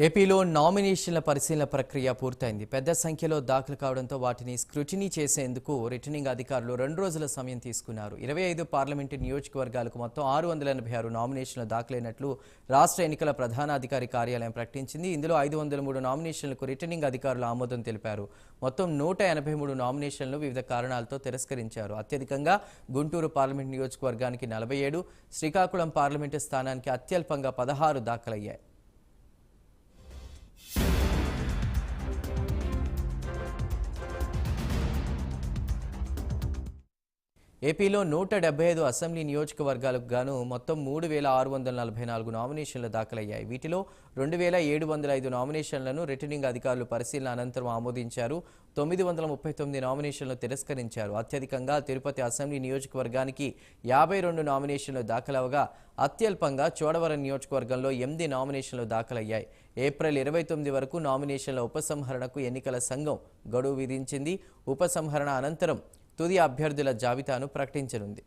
ఏపీలో నామినేషన్ల పరిశీలన ప్రక్రియ పూర్తయింది. పెద్ద సంఖ్యలో దాఖలు కావడంతో వాటిని స్క్రూటినీ చేసేందుకు రిటర్నింగ్ అధికారులు 2 రోజుల సమయం తీసుకున్నారు. 25 పార్లమెంటు నియోజకవర్గాలకు మొత్తం 686 నామినేషన్లు దాఖలైనట్లు రాష్ట్ర ఎన్నికల ప్రధానాధికారి కార్యాలయం ప్రకటించింది. ఇందులో 503 నామినేషన్లకు రిటర్నింగ్ అధికారులు ఆమోదం తెలిపారు. మొత్తం 183 నామినేషన్లు వివిధ కారణాలతో తిరస్కరించారు. అత్యధికంగా గుంటూరు పార్లమెంటు నియోజకవర్గానికి 47, శ్రీకాకుళం పార్లమెంటు స్థానానికి అత్యల్పంగా 16 దాఖలయ్యాయి. ఏపీలో 175 అసెంబ్లీ నియోజకవర్గాలకు గాను మొత్తం 3644 నామినేషన్లు దాఖలయ్యాయి. వీటిలో 2705 నామినేషన్లను రిటర్నింగ్ అధికారులు పరిశీలన అనంతరం ఆమోదించారు. 939 నామినేషన్లు తిరస్కరించారు. అత్యధికంగా తిరుపతి అసెంబ్లీ నియోజకవర్గానికి 52 నామినేషన్లు దాఖలవగా అత్యల్పంగా చోడవరం నియోజకవర్గంలో 8 నామినేషన్లు దాఖలయ్యాయి. ఏప్రిల్ 29 వరకు నామినేషన్ల ఉపసంహరణకు ఎన్నికల సంఘం గడువు విధించింది. ఉపసంహరణ అనంతరం తుది అభ్యర్థుల జాబితాను ప్రకటించనుంది.